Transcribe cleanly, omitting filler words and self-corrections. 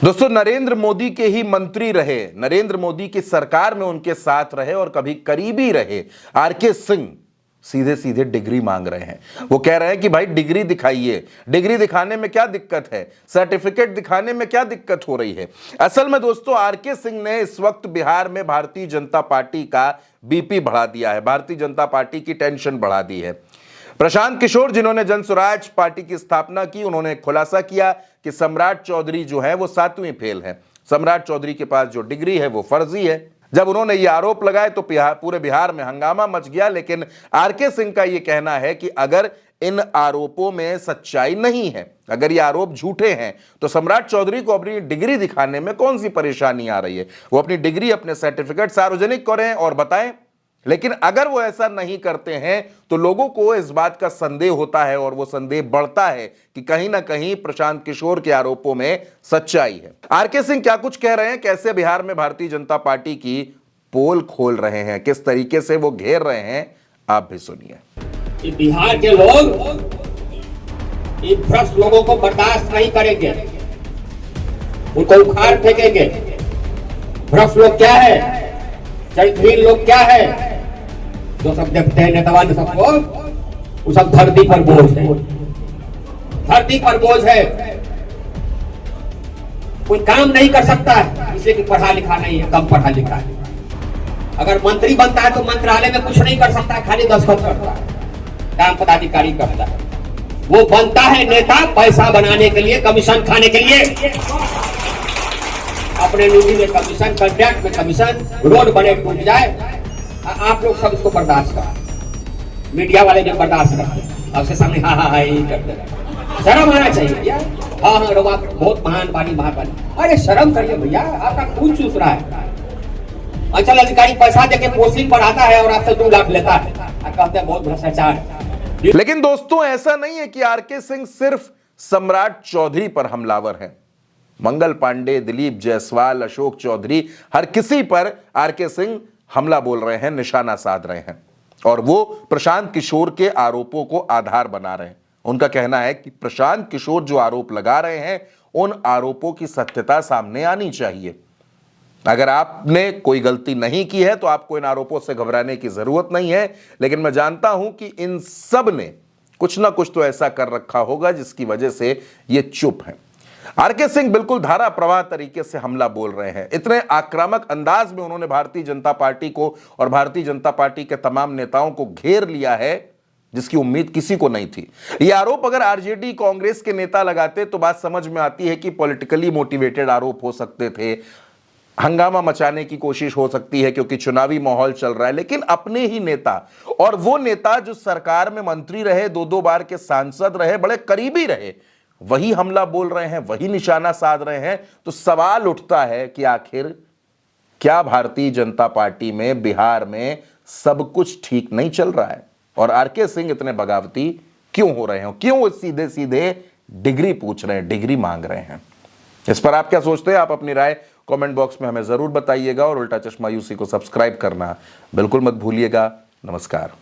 दोस्तों, नरेंद्र मोदी के ही मंत्री रहे, नरेंद्र मोदी की सरकार में उनके साथ रहे और कभी करीबी रहे आरके सिंह सीधे सीधे डिग्री मांग रहे हैं। वो कह रहे हैं कि भाई डिग्री दिखाइए, डिग्री दिखाने में क्या दिक्कत है, सर्टिफिकेट दिखाने में क्या दिक्कत हो रही है। असल में दोस्तों, आरके सिंह ने इस वक्त बिहार में भारतीय जनता पार्टी का बीपी बढ़ा दिया है, भारतीय जनता पार्टी की टेंशन बढ़ा दी है। प्रशांत किशोर, जिन्होंने जनसुराज पार्टी की स्थापना की, उन्होंने खुलासा किया कि सम्राट चौधरी जो है वो 7वीं फेल है, सम्राट चौधरी के पास जो डिग्री है वो फर्जी है। जब उन्होंने ये आरोप लगाए तो पूरे बिहार में हंगामा मच गया। लेकिन आरके सिंह का ये कहना है कि अगर इन आरोपों में सच्चाई नहीं है, अगर ये आरोप झूठे हैं, तो सम्राट चौधरी को अपनी डिग्री दिखाने में कौन सी परेशानी आ रही है। वो अपनी डिग्री, अपने सर्टिफिकेट सार्वजनिक करें और बताएं। लेकिन अगर वो ऐसा नहीं करते हैं तो लोगों को इस बात का संदेह होता है और वो संदेह बढ़ता है कि कहीं ना कहीं प्रशांत किशोर के आरोपों में सच्चाई है। आरके सिंह क्या कुछ कह रहे हैं, कैसे बिहार में भारतीय जनता पार्टी की पोल खोल रहे हैं, किस तरीके से वो घेर रहे हैं, आप भी सुनिए। बिहार के लोग इन भ्रष्ट लोगों को बर्दाश्त नहीं करेंगे, उनको उखाड़ फेंकेंगे। भ्रष्ट लोग क्या है, चरित्रहीन लोग क्या है, जो सब देखते हैं नेतावान सबको, वो सब धरती पर बोझ है, धरती पर बोझ है। कोई काम नहीं कर सकता है इसलिए कि पढ़ा लिखा नहीं है, कम पढ़ा लिखा है। अगर मंत्री बनता है तो मंत्रालय में कुछ नहीं कर सकता है, खाली दस्तखत करता है, काम पदाधिकारी करता है। वो बनता है नेता पैसा बनाने के लिए, कमीशन खाने के लिए, अपने निजी में कमीशन, कंट्रैक्ट में कमीशन, रोड बने टूट जाए। आप लोग सब इसको बर्दाश्त कर, मीडिया वाले जो बर्दाश्त करते हैं, आपसे सामने हाँ हाँ हाँ यही करते हैं। शर्म आना चाहिए भैया। हाँ हाँ लोग आप बहुत महान बानी, अरे शर्म करिए भैया, आपका खून चूस रहा है। अंचल अधिकारी पैसा देके पोस्टिंग बढ़ाता है और आपसे 2 लाख लेता है, आप कहते हैं बहुत भ्रष्टाचार। लेकिन दोस्तों, ऐसा नहीं है कि आरके सिंह सिर्फ सम्राट चौधरी पर हमलावर हैं। मंगल पांडे, दिलीप जायसवाल, अशोक चौधरी, हर किसी पर आरके सिंह हमला बोल रहे हैं, निशाना साध रहे हैं और वो प्रशांत किशोर के आरोपों को आधार बना रहे हैं। उनका कहना है कि प्रशांत किशोर जो आरोप लगा रहे हैं, उन आरोपों की सत्यता सामने आनी चाहिए। अगर आपने कोई गलती नहीं की है तो आपको इन आरोपों से घबराने की जरूरत नहीं है। लेकिन मैं जानता हूं कि इन सब ने कुछ ना कुछ तो ऐसा कर रखा होगा जिसकी वजह से ये चुप हैं। आरके सिंह बिल्कुल धारा प्रवाह तरीके से हमला बोल रहे हैं। इतने आक्रामक अंदाज में उन्होंने भारतीय जनता पार्टी को और भारतीय जनता पार्टी के तमाम नेताओं को घेर लिया है जिसकी उम्मीद किसी को नहीं थी। यह आरोप अगर आरजेडी, कांग्रेस के नेता लगाते तो बात समझ में आती है कि पॉलिटिकली मोटिवेटेड आरोप हो सकते थे, हंगामा मचाने की कोशिश हो सकती है क्योंकि चुनावी माहौल चल रहा है। लेकिन अपने ही नेता, और वो नेता जो सरकार में मंत्री रहे, 2-2 बार के सांसद रहे, बड़े करीबी रहे, वही हमला बोल रहे हैं, वही निशाना साध रहे हैं। तो सवाल उठता है कि आखिर क्या भारतीय जनता पार्टी में, बिहार में सब कुछ ठीक नहीं चल रहा है और आरके सिंह इतने बगावती क्यों हो रहे हैं, क्यों सीधे सीधे डिग्री पूछ रहे हैं, डिग्री मांग रहे हैं। इस पर आप क्या सोचते हैं? आप अपनी राय कमेंट बॉक्स में हमें जरूर बताइएगा और उल्टा चश्मा यूसी को सब्सक्राइब करना बिल्कुल मत भूलिएगा। नमस्कार।